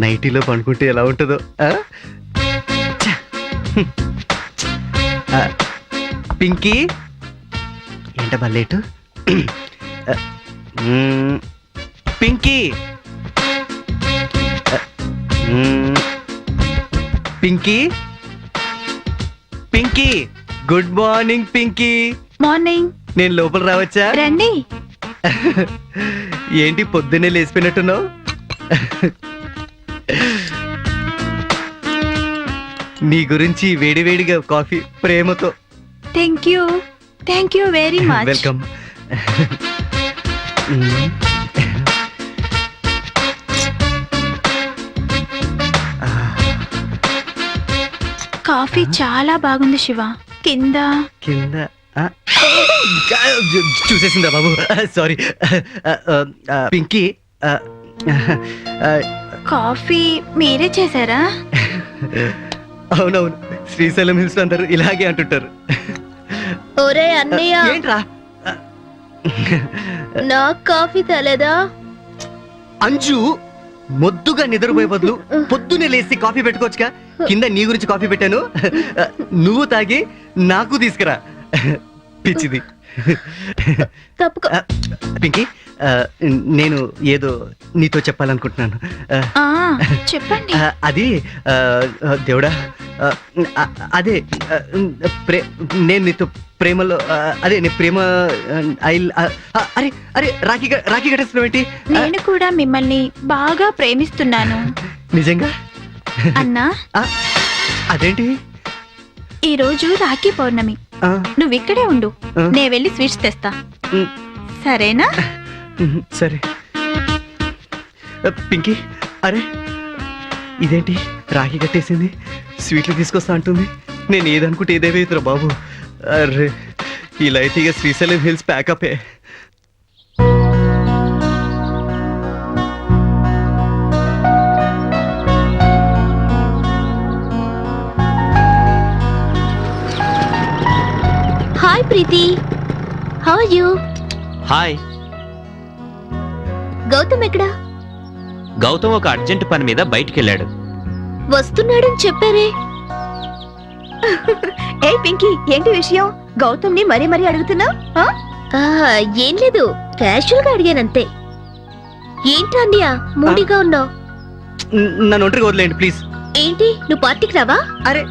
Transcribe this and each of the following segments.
నైటీలో పనుకుంటే ఎలా ఉంటుందో. పింకీ ఏంటబ్బా late? Pinky Pinky Pinky good morning Pinky. Morning. నేను లోపల రావచ్చా? రండి. ఏంటి పొద్దున్నే లేచిపోయినట్టున్నావు? నీ గురించి వేడివేడిగా కాఫీ ప్రేమతో. Thank you very much. Welcome. Coffee చాలా బాగుంది శివ. కింద కింద చూసేసిందా బాబు? సారీ పింకీ. కాఫీ మీరే చేశారా? అవునవును, శ్రీశైలం హిల్స్ అందరూ ఇలాగే అంటుంటారు. ఒరే అన్నయ్య, ఏంట్రా నాకు కాఫీ తేలేదా? అంజు, మొద్దుగా నిద్రపోయే బదులు పొద్దునే లేచి కాఫీ పెట్టుకోవచ్చుగా. కింద నీ గురించి కాఫీ పెట్టాను, నువ్వు తాగి నాకు తీసుకురా. పిచ్చిది. తప్పుకో. పింకీ, నేను ఏదో నీతో చెప్పాలనుకుంటున్నాను. చెప్పండి. అది దేవుడా, అదే నేను నీతో ప్రేమలో, అదే నీ ప్రేమ. అరే అరే రాఖీ కట్టేస్తున్నావు ఏంటి? నేను కూడా మిమ్మల్ని బాగా ప్రేమిస్తున్నాను. నిజంగా? అన్నా, అదేంటి? ఈ రోజు రాఖీ పౌర్ణమి. నువ్వు ఇక్కడే ఉండు, నే వెళ్ళి స్వీట్స్ తెస్తా. సరేనా? సరే. పింకీ, అరే ఇదేంటి రాఖీ కట్టేసింది, స్వీట్లు తీసుకొస్తా అంటుంది. నేను ఏదనుకుంటే ఏదేవేతురా బాబు. అరే ఇలా అయితే ఇక శ్రీశైలం హిల్స్ ప్యాకపే. Hi Preethi, how are you? Hi. Gautam ఎక్కడా? గౌతమ్ ఒక అర్జెంట్ పని మీద బయటికెళ్ళాడు. వస్తున్నాడని చెప్పారే. ఏ పింకీ, ఏంటి విషయం? గౌతమ్ ని మరీ మరీ అడుగుతున్నావు? ఏం లేదు, క్యాషువల్ గా అడిగానంతే. ఏంటా అన్నయ్య మూడీగా ఉన్నావు? నన్ను ఒంటరిగా వదిలేండి ప్లీజ్. ఏంటి, నువ్వు పార్టీకి రావా? అరే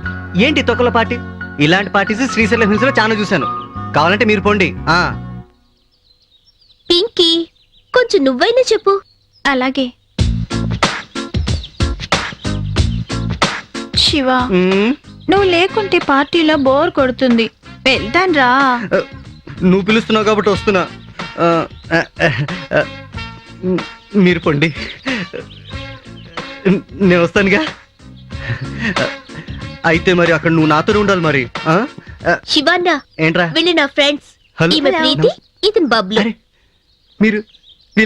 ఏంటి తొక్కల పార్టీ? ఇలాంటి పార్టీస్ శ్రీశైలం హిల్స్ లో చాలా చూశాను. కావాలంటే మీరు పోండి. పింకీ, కొంచెం నువ్వైనా చెప్పు. అలాగే. శివ, నువ్వు లేకుంటే పార్టీలో బోర్ కొడుతుంది. వెళ్తాను రా. నువ్వు పిలుస్తున్నావు కాబట్టి వస్తున్నా. మీరు పొండి, నేను వస్తానుగా. అయితే మరి అక్కడ నువ్వు నాతోనే ఉండాలి మరి. శివాన్న, ఏంట్రా? వీళ్ళు నా ఫ్రెండ్స్. హలో. ఈమె ప్రీతి, ఇతను బబ్లు. అరే మీరు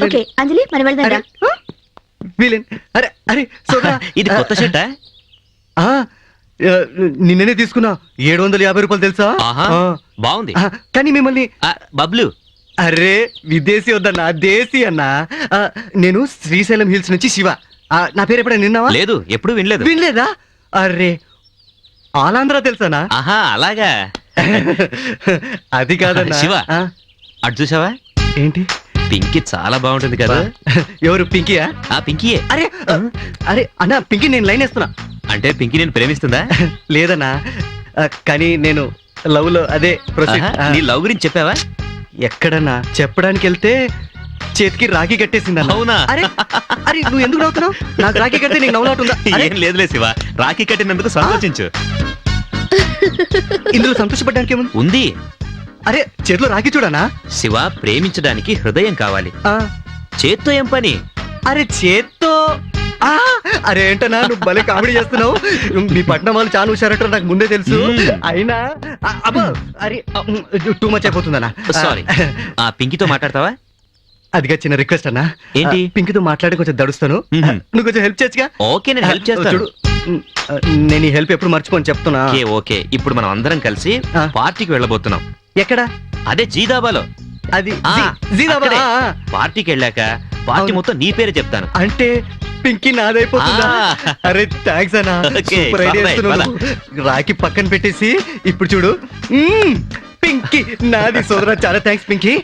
ఓకే అంజలి, మనం వెళ్దాం రా. వీలేన్. అరే అరే సోదరా, ఇది కొత్త షర్టా? నిన్ననే తీసుకున్నా. 750 రూపాయలు తెలుసా? బాగుంది. కానీ మిమ్మల్ని బబ్లు. అరే విదేశీ వద్దన్నా, దేశీ అన్నా. నేను శ్రీశైలం హిల్స్ నుంచి శివ. నా పేరు ఎప్పుడైనా విన్నావా? లేదు, ఎప్పుడు వినలేదు. వినలేదా? అరే ఆలాంధ్ర తెలుసానా? ఆహా, అలాగా. అది కాదన్నా. శివ, అటు చూసావా? ఏంటి? పింకీ చాలా బాగుంటుంది కదా. ఎవరు? పింకీయా? పింకీయే. అరే అరే అన్నా, పింకీ నేను లైన్ వేస్తున్నా. అంటే పింకీ నేను ప్రేమిస్తుందా? లేదన్నా, కానీ నేను లవ్ లో అదే నీ లవ్ గురించి చెప్పావా? ఎక్కడన్నా చెప్పడానికి వెళ్తే చేతికి రాఖీ కట్టేసిందన్నా. అవునా? అరే అరే నువ్వు ఎందుకు నవ్వుతున్నావు? నాకు రాఖీ కడితే నీకు నవ్వులాటుందా? ఏం లేదులే శివ, రాఖీ కట్టినందుకు సంతోషించు. ఇందులో సంతోషపడ్డానికి ఏముంది? ఉంది. అరే చేతిలో రాఖీ చూడనా? శివ, ప్రేమించడానికి హృదయం కావాలి, చేత్తో ఏం పని? అరే చేత్తో. అరే ఏంటన్నా, నువ్వు భలే కామెడీ చేస్తున్నావు. మీ పట్నం వాళ్ళు చాలా హుషారట, నాకు ముందే తెలుసు. అయినా అబ్బా, అరే టూ మచ్ అయిపోతుందన్నా. సారీ. పింకీతో మాట్లాడతావా? అదిగా చిన్న రిక్వెస్ట్ అన్నా. ఏంటి? పింకీతో మాట్లాడి కొంచెం దడుస్తాను, నువ్వు కొంచెం హెల్ప్ చేయొచ్చుగా. ఓకే, నేను హెల్ప్ చేస్తాను. చూడు, నేను ఈ హెల్ప్ ఎప్పుడు మర్చిపోని చెప్తున్నా. ఓకే, ఇప్పుడు మనం అందరం కలిసి పార్టీకి వెళ్ళబోతున్నాం. ఎక్కడ? అదే జీదాబాలో. అది పార్టీకి వెళ్ళాక పార్టీ అవును. మొత్తం నీ పేరే చెప్తాను. అంటే పింకీ నాదైపోతుందా? ఆ. అరే థ్యాంక్స్ అన్నా. ఓకే, సూపర్ ఐడియా పద, ఇస్తున్నావు. రాఖీ పక్కన పెట్టేసి ఇప్పుడు చూడు. పింకీ నాది సోదరా, చాలా థ్యాంక్స్ పింకీ.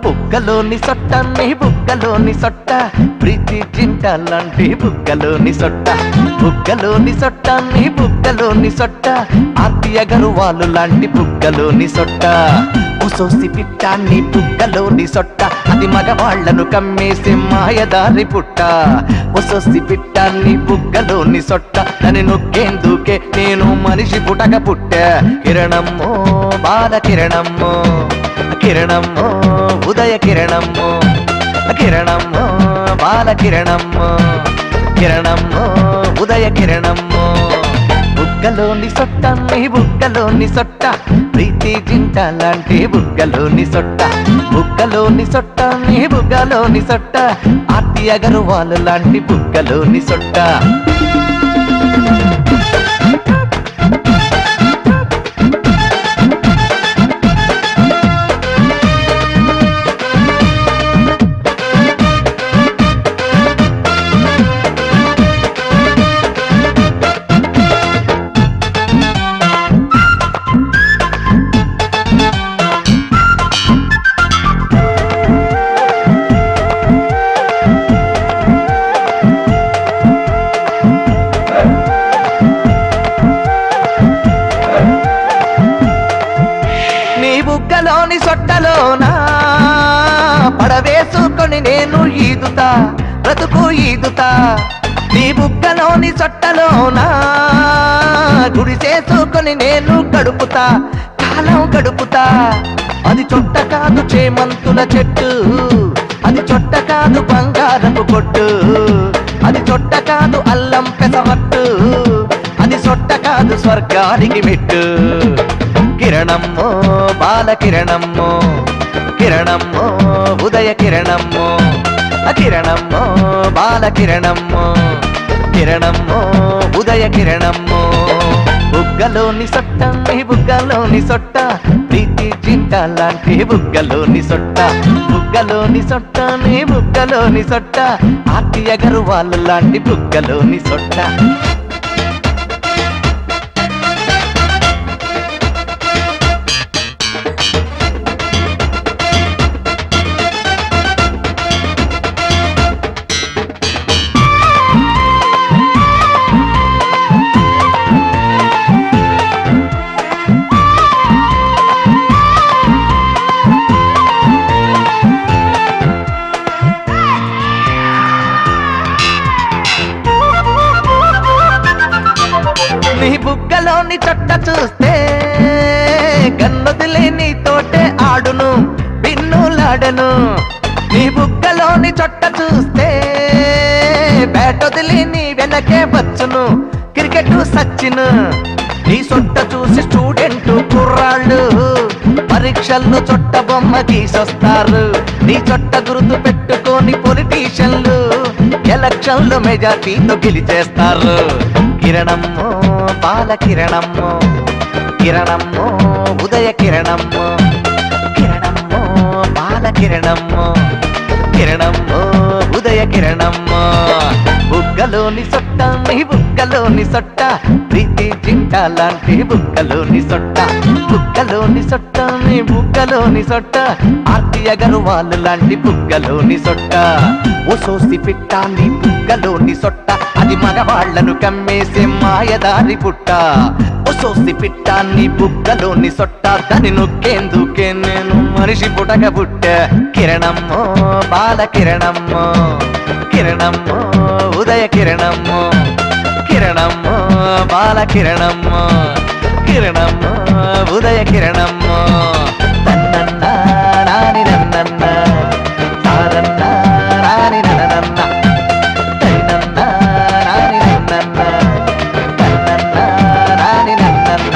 బుగ్గలోని సొట్ట నీ బుగ్గలోని సొట్ట ప్రీతి జింట లాంటి బుగ్గలోని సొట్ట బుగ్గలోని సొట్ట నీ బుగ్గలోని సొట్ట ఆర్తి అగర్వాలు లాంటి బుగ్గలోని సొట్ట ఉసోసి పిట్ట నీ బుగ్గలోని సొట్ట అది మగవాళ్లను కమ్మేసి మాయదారి పుట్ట ఉసోసి పిట్ట నీ బుగ్గలోని సొట్ట దాని నొక్కేందుకే నేను మనిషి పుటక పుట్ట కిరణమ్మో బాల కిరణమ్మో కిరణమ్మో ఉదయ కిరణమ్మో కిరణమ్మో బాల కిరణమ్మో కిరణమ్మో ఉదయ కిరణమ్మో బుగ్గలోని సొట్ట నీ బుగ్గలోని సొట్ట ప్రీతి జింట లాంటి బుగ్గలోని సొట్ట బుగ్గలోని సొట్ట నీ బుగ్గలోని సొట్ట ఆర్తి అగర్వాలు లాంటి బుగ్గలోని సొట్ట బుగ్గలోని సొట్టలోనా పడవేసుకొని నేను ఈదుతా బ్రతుకు ఈదుతా నీ బుగ్గలోని సొట్టలోనా గుడి చేసుకొని నేను గడుపుతా కాలం గడుపుతా అది చొట్ట కాదు చేమంతుల చెట్టు అది చొట్ట కాదు బంగారపు కొట్టు అది చొట్ట కాదు అల్లం పెసవట్టు అది సొట్ట కాదు స్వర్గానికి మెట్టు కిరణమ్మో బాల కిరణమ్మో కిరణమ్మో ఉదయ కిరణమ్మో కిరణమ్మో బాల కిరణమ్మో కిరణమ్మో ఉదయ కిరణమ్మో బుగ్గలోని సొట్ట నీ బుగ్గలోని సొట్ట ప్రీతి జింట లాంటి బుగ్గలోని సొట్ట బుగ్గలోని సొట్ట నీ బుగ్గలోని సొట్ట ఆర్తి అగర్వాలు లాంటి బుగ్గలోని సొట్ట నీ బుగ్గలోని చొట్ట చూస్తే గన్నొదిలే నీ తోటే ఆడును బిన్నులాడను నీ బుగ్గలోని చొట్ట చూస్తే బ్యాటొదిలి నీ వెనకే వచ్చును క్రికెట్ సచ్చిను నీ సొట్ట చూసి స్టూడెంట్ కుర్రాళ్ళు పరీక్షల్లో చొట్ట బొమ్మ గీసొస్తారు నీ చొట్ట గుర్తు పెట్టుకొని పొలిటీషియన్లు ఎలక్షన్లు మెజార్టీతో గెలిచేస్తారు కిరణమ్మో బాల కిరణమ్మో కిరణమ్మో ఉదయ కిరణమ్మో కిరణమ్మో బాల కిరణమ్మో కిరణమ్మో ఉదయ కిరణమ్మో బుగ్గలోని సొట్ట నీ బుగ్గలోని సొట్ట ప్రీతి జింట లాంటి బుగ్గలోని సొట్ట బుగ్గలోని సొట్ట నీ బుగ్గలోని సొట్ట ఆర్తి అగర్వాలు లాంటి బుగ్గలోని సొట్ట ఓసోసి పిట్ట నీ బుగ్గలోని సొట్ట అది మగవాళ్లను కమ్మేసే మాయదారి పుట్ట ఓసోసి పిట్ట నీ బుగ్గలోని సొట్ట దాని నొక్కేందుకే నేను మనిషి పుటక పుట్ట కిరణమ్మో బాల కిరణమ్మో కిరణమ్మో ఉదయ కిరణమ్మో కిరణమ్మో బాల కిరణమ్మో కిరణమ్మో ఉదయ కిరణమ్మో తన్నన్న నాని నన్నన్న తారన్న నాని నన్నన్న తైనన్న నాని నన్నన్న తన్నన్న నాని నన్నన్న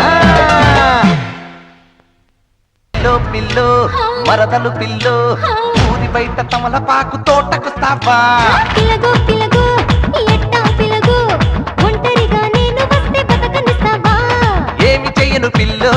పిల్లో పిల్లో మరదలు పిల్లో ఊరి బయట తమలపాకు తోటకొస్తావా పిలగో పిలగో ఎట్టా పిలగో ఒంటరిగా నేను వస్తే బతకనిస్తావా ఏమి చెయ్యను పిల్లో